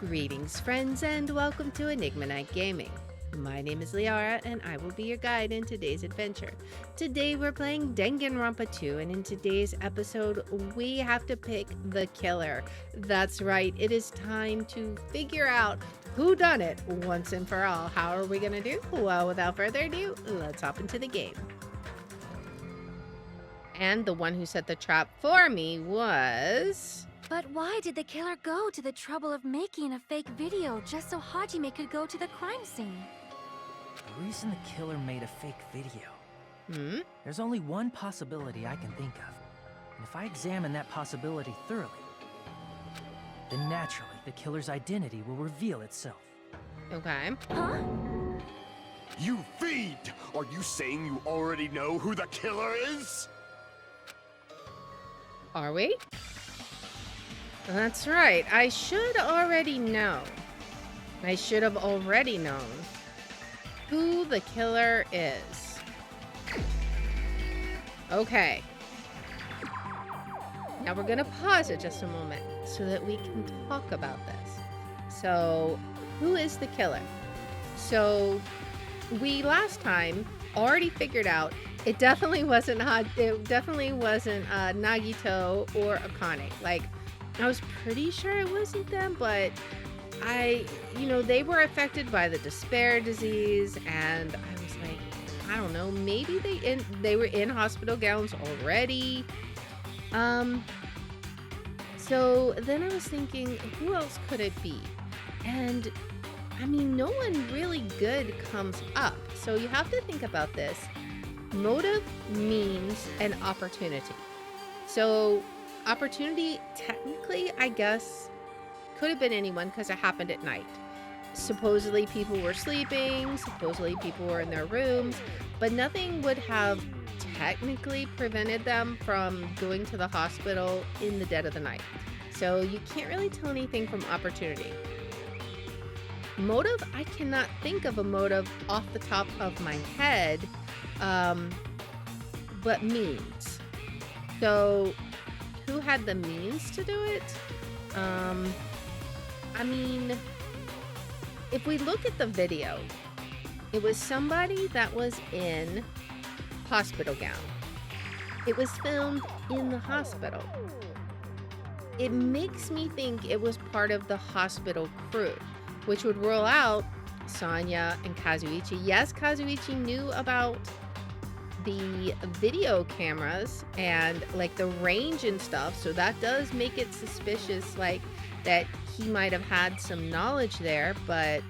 Greetings, friends, and welcome to Enigma Night Gaming. My name is Liara, and I will be your guide in today's adventure. Today, we're playing Danganronpa 2, and in today's episode, we have to pick the killer. That's right, it is time to figure out who done it once and for all. How are we gonna do? Well, without further ado, let's hop into the game. And the one who set the trap for me was... But why did the killer go to the trouble of making a fake video just so Hajime could go to the crime scene? The reason the killer made a fake video. There's only one possibility I can think of. And if I examine that possibility thoroughly, then naturally the killer's identity will reveal itself. Okay. Huh? You fiend! Are you saying you already know who the killer is? Are we? That's right. I should already know. I should have already known who the killer is. Okay. Now we're going to pause it just a moment so that we can talk about this. So, who is the killer? So, we last time already figured out it definitely wasn't Nagito or Akane. Like, I was pretty sure it wasn't them, but they were affected by the despair disease, and I was like, I don't know, maybe they were in hospital gowns already. So then I was thinking, who else could it be? And I mean, no one really good comes up. So you have to think about this. Motive, means, and opportunity. So opportunity, technically, I guess, could have been anyone because it happened at night. Supposedly people were sleeping, supposedly people were in their rooms, but nothing would have technically prevented them from going to the hospital in the dead of the night. So you can't really tell anything from opportunity. Motive, I cannot think of a motive off the top of my head, but means. So who had the means to do it? I mean, if we look at the video, it was somebody that was in hospital gown. It was filmed in the hospital. It makes me think it was part of the hospital crew, which would rule out Sonia and Kazuichi. Yes, Kazuichi knew about the video cameras and like the range and stuff, so that does make it suspicious, like that he might have had some knowledge there, but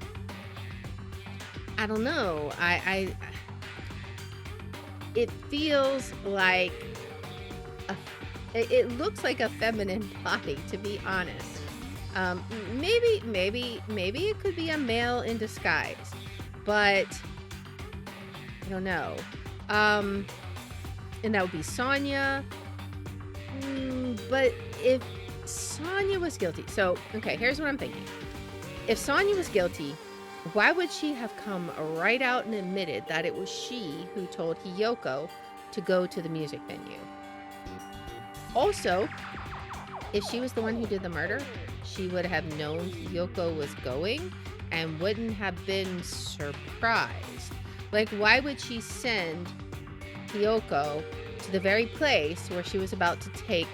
I don't know. It feels like it looks like a feminine body, to be honest. Maybe it could be a male in disguise, but I don't know. And that would be Sonia. But if Sonia was guilty, so okay, here's what I'm thinking. If Sonia was guilty, why would she have come right out and admitted that it was she who told Hiyoko to go to the music venue? Also, if she was the one who did the murder, she would have known Hiyoko was going and wouldn't have been surprised. Like, why would she send Hiyoko to the very place where she was about to take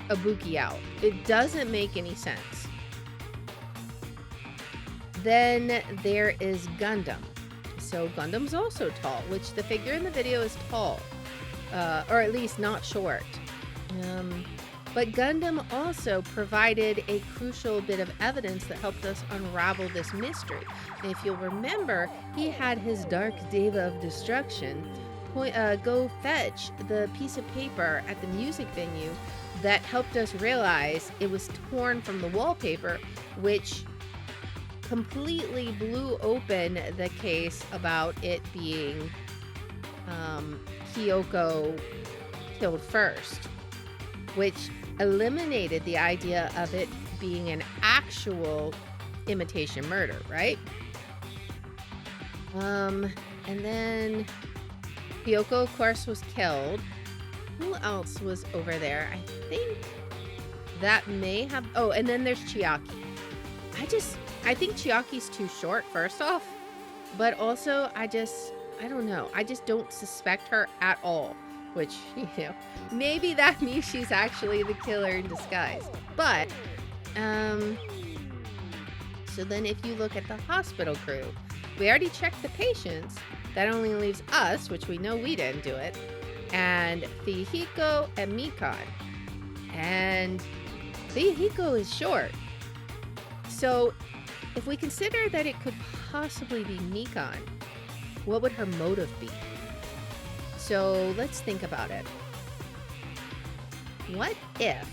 Ibuki out? It doesn't make any sense. Then there is Gundam. So Gundam's also tall, which the figure in the video is tall, or at least not short. But Gundam also provided a crucial bit of evidence that helped us unravel this mystery. And if you'll remember, he had his Dark Deva of Destruction go fetch the piece of paper at the music venue that helped us realize it was torn from the wallpaper, which completely blew open the case about it being Hiyoko killed first, which eliminated the idea of it being an actual imitation murder, right? And then Hiyoko, of course, was killed. Who else was over there? I think that may have... Oh, and then there's Chiaki. I think Chiaki's too short, first off. But also, I don't know. I just don't suspect her at all. Which, maybe that means she's actually the killer in disguise. But, so then if you look at the hospital crew, we already checked the patients. That only leaves us, which we know we didn't do it, and Hiyoko and Mikan. And Hiyoko is short. So if we consider that it could possibly be Mikan, what would her motive be? So let's think about it. What if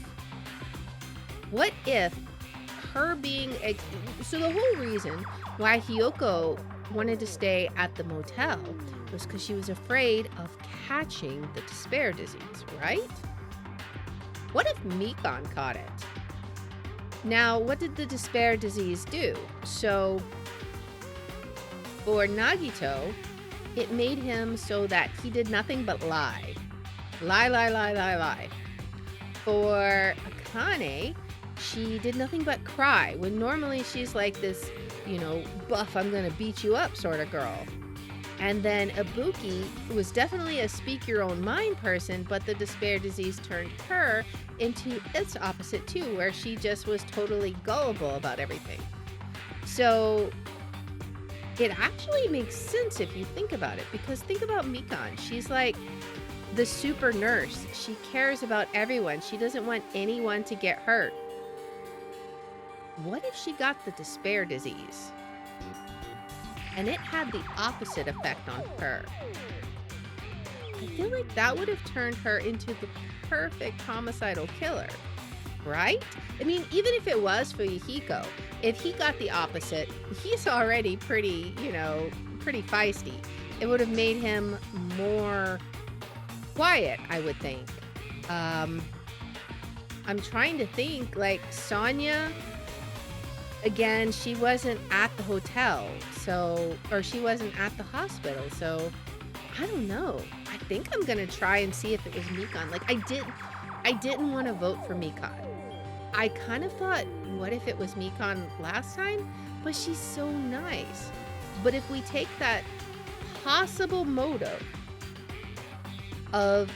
her being... So the whole reason why Hiyoko wanted to stay at the motel was because she was afraid of catching the despair disease, right? What if Mikan caught it? Now, what did the despair disease do? So, for Nagito, it made him so that he did nothing but lie. Lie. For Akane, she did nothing but cry, when normally she's like this, buff, I'm gonna beat you up sort of girl. And then Ibuki was definitely a speak your own mind person, but the despair disease turned her into its opposite too, where she just was totally gullible about everything. So it actually makes sense if you think about it, because think about Mikan. She's like the super nurse. She cares about everyone. She doesn't want anyone to get hurt. What if she got the despair disease and it had the opposite effect on her? I feel like that would have turned her into the perfect homicidal killer, right? I mean, even if it was for Hiyoko, if he got the opposite, he's already pretty feisty. It would have made him more quiet, I would think. I'm trying to think, like Sonia, again, she wasn't at the hotel, or she wasn't at the hospital, so I don't know. I think I'm gonna try and see if it was Mikan. Like, I didn't want to vote for Mikan. I kind of thought, what if it was Mikan last time? But she's so nice. But if we take that possible motive of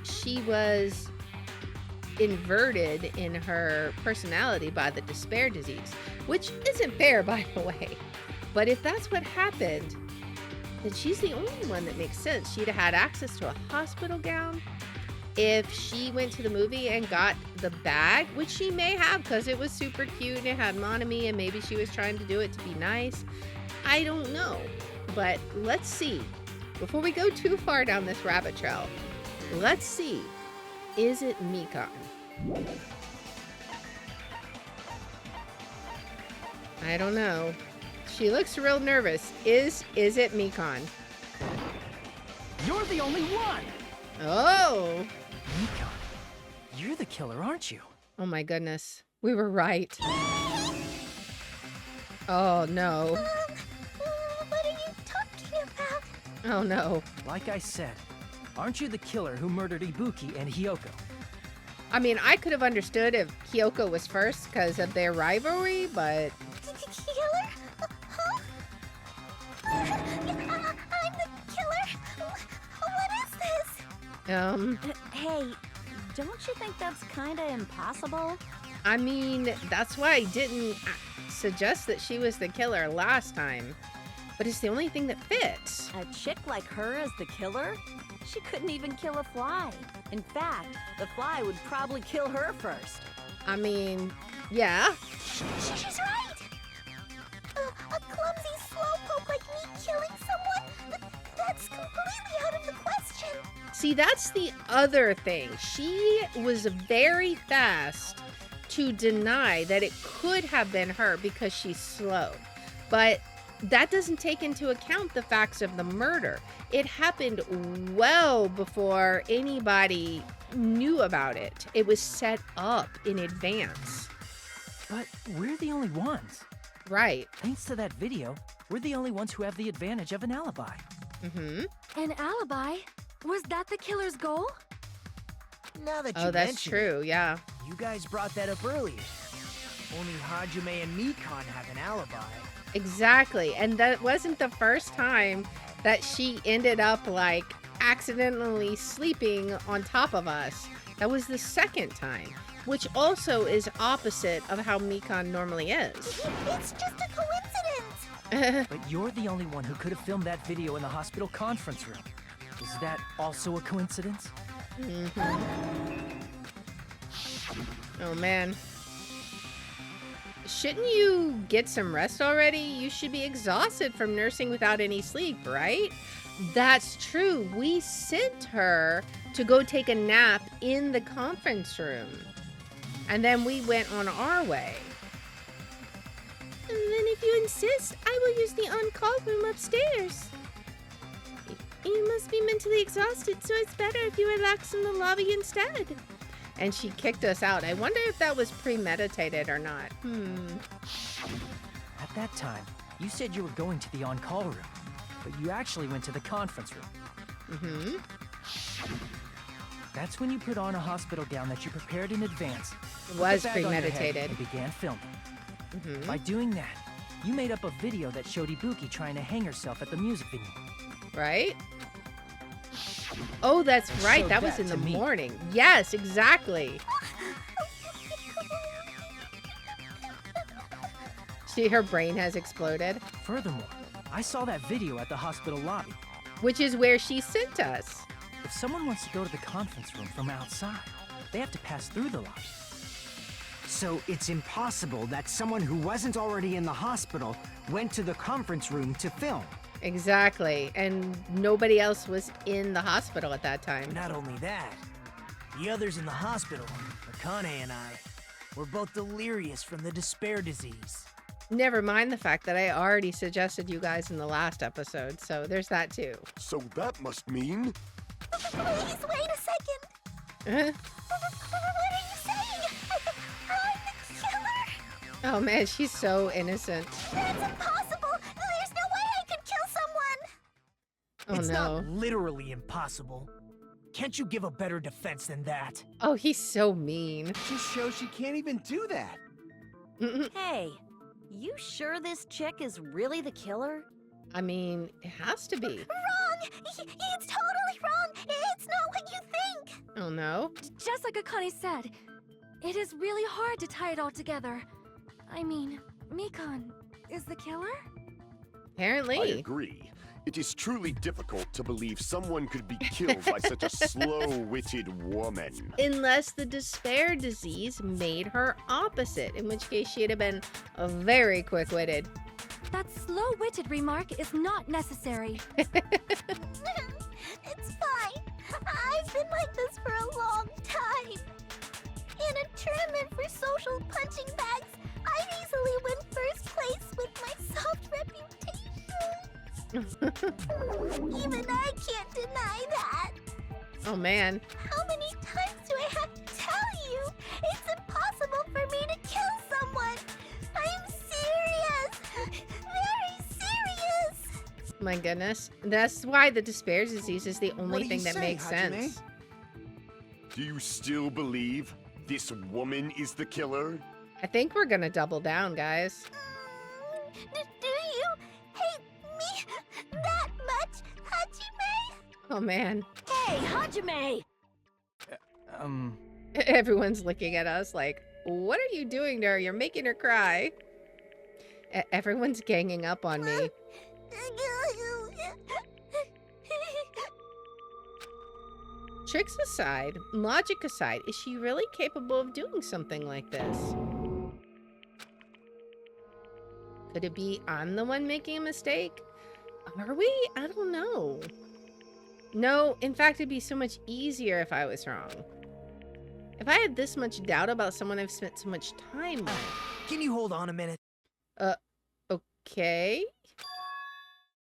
she was inverted in her personality by the despair disease, which isn't fair, by the way. But if that's what happened, then she's the only one that makes sense. She'd have had access to a hospital gown. If she went to the movie and got the bag, which she may have because it was super cute and it had Monami and maybe she was trying to do it to be nice. I don't know. But let's see. Before we go too far down this rabbit trail, let's see. Is it Mikan? I don't know. She looks real nervous. Is it Mikan? You're the only one! Oh! Mikan, you're the killer, aren't you? Oh my goodness. We were right. Oh no. What are you talking about? Oh no. Like I said, aren't you the killer who murdered Ibuki and Hiyoko? I mean, I could have understood if Hiyoko was first because of their rivalry, but... Killer? Huh? I'm the killer? What is this? Hey, don't you think that's kinda impossible? I mean, that's why I didn't suggest that she was the killer last time. But it's the only thing that fits. A chick like her as the killer? She couldn't even kill a fly. In fact, the fly would probably kill her first. I mean, yeah. She's right! A clumsy slowpoke like me killing someone? That's completely out of the question. See, that's the other thing. She was very fast to deny that it could have been her because she's slow. But that doesn't take into account the facts of the murder. It happened well before anybody knew about it. It was set up in advance. But we're the only ones. Right. Thanks to that video, we're the only ones who have the advantage of an alibi. Mm-hmm. An alibi? Was that the killer's goal? Now that you Oh, that's mention true, yeah. it, you guys brought that up earlier. Only Hajime and Mikan have an alibi. Exactly. And that wasn't the first time that she ended up, like, accidentally sleeping on top of us. That was the second time, which also is opposite of how Mikan normally is. It's just a coincidence. But you're the only one who could have filmed that video in the hospital conference room. Is that also a coincidence? Oh, man. Shouldn't you get some rest already? You should be exhausted from nursing without any sleep, right? That's true. We sent her to go take a nap in the conference room. And then we went on our way. And then if you insist, I will use the on-call room upstairs. You must be mentally exhausted, so it's better if you relax in the lobby instead. And she kicked us out. I wonder if that was premeditated or not. At that time, you said you were going to the on-call room, but you actually went to the conference room. That's when you put on a hospital gown that you prepared in advance. It was put the bag on your head premeditated. And began filming. By doing that, you made up a video that showed Ibuki trying to hang herself at the music venue. Right? Oh, that's right. Showed That was that in the to me. morning. Yes, exactly. See, her brain has exploded, Furthermore, I saw that video at the hospital lobby. which is where she sent us. If someone wants to go to the conference room from outside, they have to pass through the lobby. So it's impossible that someone who wasn't already in the hospital went to the conference room to film. Exactly. And nobody else was in the hospital at that time. Not only that, the others in the hospital, Akane and I, were both delirious from the despair disease. Never mind the fact that I already suggested you guys in the last episode, so there's that too. So that must mean... Please wait a second. What are you saying? I'm the killer? Oh man, she's so innocent. That's impossible. There's no way I could kill someone. Oh It's no. not literally impossible. Can't you give a better defense than that? Oh, he's so mean. Just shows she can't even do that. Hey, you sure this chick is really the killer? I mean, it has to be. Wrong. It's totally wrong. It's not what you think. Oh no. Just like Akane said, it is really hard to tie it all together. I mean, Mikan is the killer? I Apparently. agree. It is truly difficult to believe someone could be killed by such a slow-witted woman. Unless the despair disease made her opposite, in which case she'd have been very quick-witted. That slow-witted remark is not necessary. It's fine. I've been like this for a long time. In a tournament for social punching bags, I'd easily win first place with my soft reputation. Even I can't deny that. Oh man. How many times do I have to tell you? It's impossible for me to kill someone. I'm serious. Very serious. My goodness. That's why the despair disease is the only do thing you that say, makes Hajime? sense. Do you still believe this woman is the killer? I think we're gonna double down, guys. Do you hate me that much, Hajime? Oh man. Hey, Hajime! Everyone's looking at us like, what are you doing to her? You're making her cry. Everyone's ganging up on me. Tricks aside, logic aside, is she really capable of doing something like this? Could it be I'm the one making a mistake? Are we? I don't know. No, in fact, it'd be so much easier if I was wrong. If I had this much doubt about someone I've spent so much time with. Can you hold on a minute? Okay.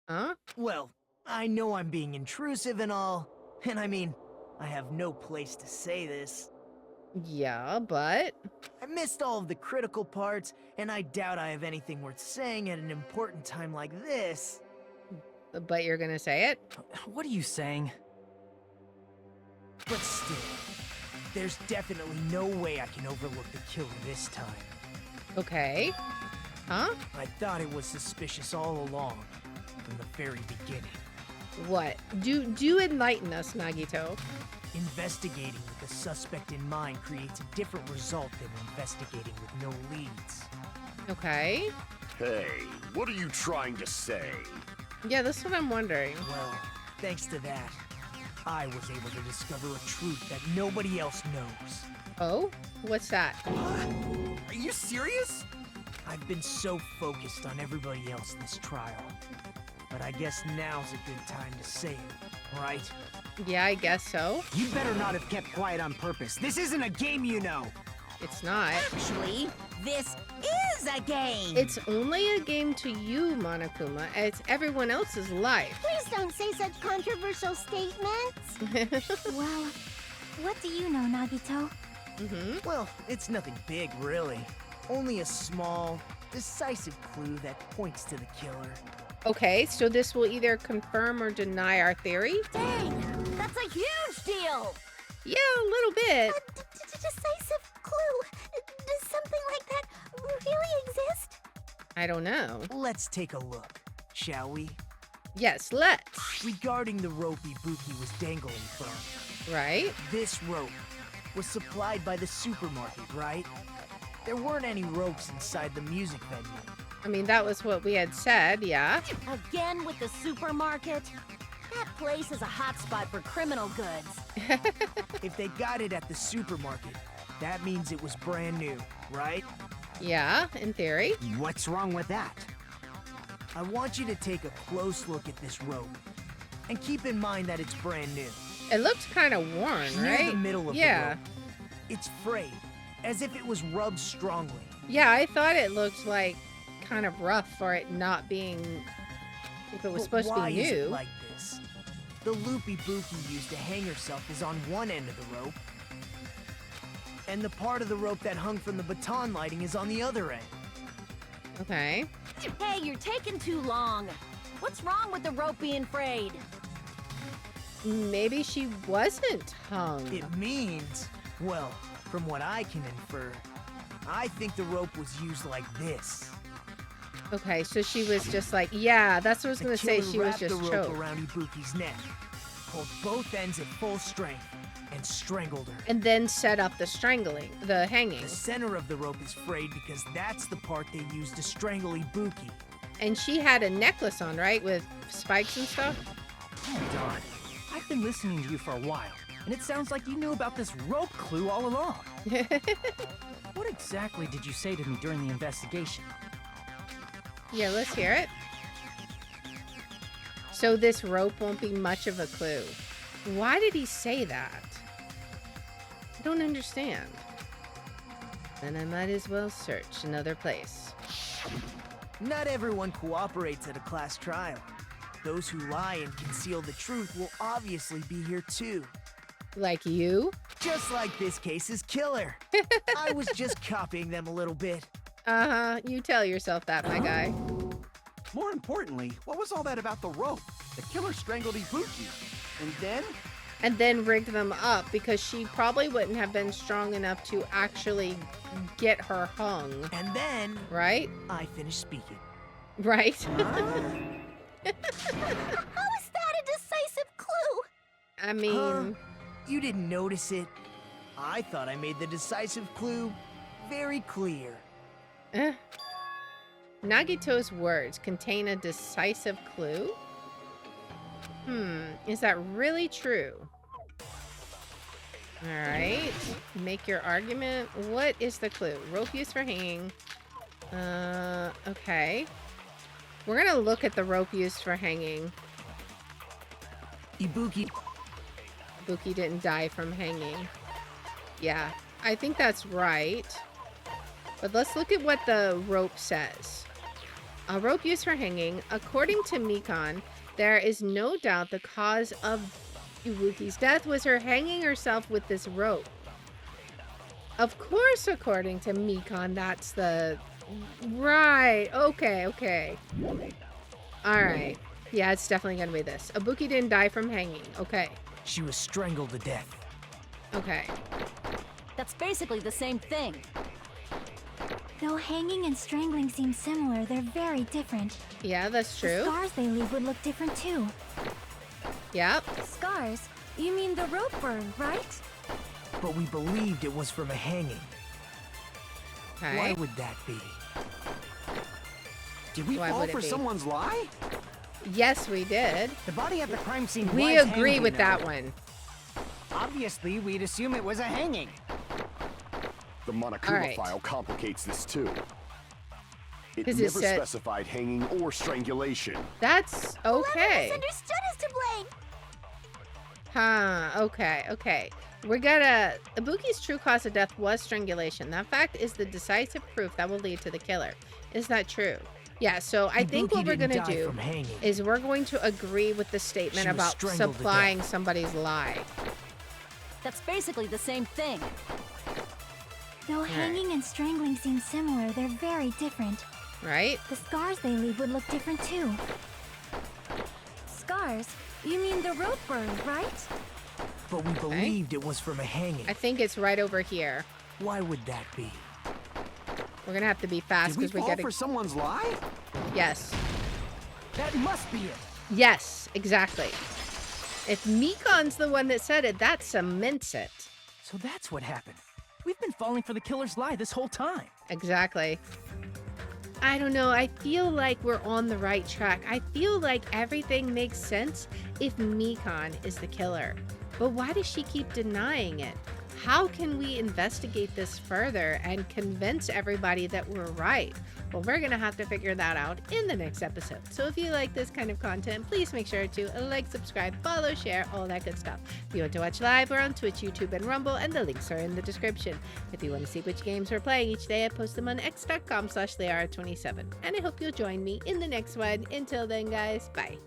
Huh? Well, I know I'm being intrusive and all, and I mean, I have no place to say this. Yeah, but... I missed all of the critical parts, and I doubt I have anything worth saying at an important time like this. But you're gonna say it? What are you saying? But still, there's definitely no way I can overlook the killer this time. Okay. Huh? I thought it was suspicious all along, from the very beginning. What? Do enlighten us, Nagito. Investigating with the suspect in mind creates a different result than investigating with no leads. Okay. Hey, what are you trying to say? Yeah, that's what I'm wondering. Well, thanks to that, I was able to discover a truth that nobody else knows. Oh? What's that? Are you serious? I've been so focused on everybody else this trial. But I guess now's a good time to say it, right? Yeah, I guess so. You better not have kept quiet on purpose. This isn't a game, you know. It's not. Actually, this is a game! It's only a game to you, Monokuma. It's everyone else's life. Please don't say such controversial statements. Well, what do you know, Nagito? Well, it's nothing big, really. Only a small, decisive clue that points to the killer. Okay, so this will either confirm or deny our theory? Dang! That's a huge deal! Yeah, a little bit. A decisive clue. Does something like that really exist? I don't know. Let's take a look, shall we? Yes, let's. Regarding the rope Ibuki was dangling from, Right? this rope was supplied by the supermarket, right? There weren't any ropes inside the music venue. I mean, that was what we had said, yeah. Again with the supermarket? That place is a hotspot for criminal goods. If they got it at the supermarket, that means it was brand new, right? Yeah, in theory. What's wrong with that? I want you to take a close look at this rope. And keep in mind that it's brand new. It looks kind of worn, Near right? the middle of yeah. the rope, it's frayed, as if it was rubbed strongly. Yeah, I thought it looked like kind of rough for it not being, if it was But supposed to why be is new. it like this? The loop Ibuki used to hang herself is on one end of the rope, and the part of the rope that hung from the baton lighting is on the other end. Okay. Hey, you're taking too long. What's wrong with the rope being frayed? Maybe she wasn't hung. It means, well, from what I can infer, I think the rope was used like this. Okay, so she was just like, yeah, that's what I was The going to say. killer She was wrapped just the rope choked. around Ibuki's neck, pulled both ends at full strength, and strangled her. And then set up the strangling, the hanging. The center of the rope is frayed because that's the part they used to strangle Ibuki. And she had a necklace on, right? With spikes and stuff? Hold on. I've been listening to you for a while, and it sounds like you knew about this rope clue all along. What exactly did you say to me during the investigation? Yeah, let's hear it. So this rope won't be much of a clue. Why did he say that? I don't understand. Then I might as well search another place. Not everyone cooperates at a class trial. Those who lie and conceal the truth will obviously be here too. Like you? Just like this case's killer. I was just copying them a little bit. Uh-huh, you tell yourself that, my guy. More importantly, what was all that about the rope? The killer strangled Ibuki. And then? Rigged them up because she probably wouldn't have been strong enough to actually get her hung. And then Right? I finished speaking. Right? How is that a decisive clue? I mean, You didn't notice it. I thought I made the decisive clue very clear. Nagito's words contain a decisive clue? Is that really true? Alright, make your argument. What is the clue? Rope used for hanging. Okay. We're gonna look at the rope used for hanging. Ibuki. Ibuki didn't die from hanging. Yeah, I think that's right. But let's look at what the rope says. A rope used for hanging. According to Mikan, there is no doubt the cause of Ibuki's death was her hanging herself with this rope. Of course, according to Mikan, that's the... Right. Okay. Alright. Yeah, it's definitely gonna be this. Ibuki didn't die from hanging. Okay. She was strangled to death. Okay. That's basically the same thing. Though hanging and strangling seem similar, they're very different. Yeah, that's The true. scars they leave would look different too. Yep. Scars? You mean the rope burn, right? But we believed it was from a hanging. Why Okay. would that be? Did we Why fall would it for be? someone's lie? Yes, we did. The body at the crime scene We was agree hanging, with though. that one. Obviously, we'd assume it was a hanging. The Monokuma Alright. file complicates this too. It 'Cause it never said- specified hanging or strangulation. That's Whoever okay. misunderstood is to blame. Huh, okay, okay. We're gonna... Ibuki's true cause of death was strangulation. That fact is the decisive proof that will lead to the killer. Is that true? Yeah, so I think Ibuki what we're didn't gonna die do from hanging. is we're going to agree with the statement She was about strangled to supplying somebody's lie. That's basically the same thing. Though hanging and strangling seem similar, they're very different. Right? The scars they leave would look different too. Scars? You mean the rope burn, right? But we believed it was from a hanging. I think it's right over here. Why would that be? We're gonna have to be fast Did we because we fall gotta... for someone's lie? Yes. That must be it. Yes, exactly. If Mikon's the one that said it, that cements it. So that's what happened. We've been falling for the killer's lie this whole time. Exactly. I don't know. I feel like we're on the right track. I feel like everything makes sense if Mikon is the killer. But why does she keep denying it? How can we investigate this further and convince everybody that we're right? Well, we're going to have to figure that out in the next episode. So if you like this kind of content, please make sure to like, subscribe, follow, share, all that good stuff. If you want to watch live, we're on Twitch, YouTube, and Rumble, and the links are in the description. If you want to see which games we're playing each day, I post them on x.com/Leara27. And I hope you'll join me in the next one. Until then, guys, bye.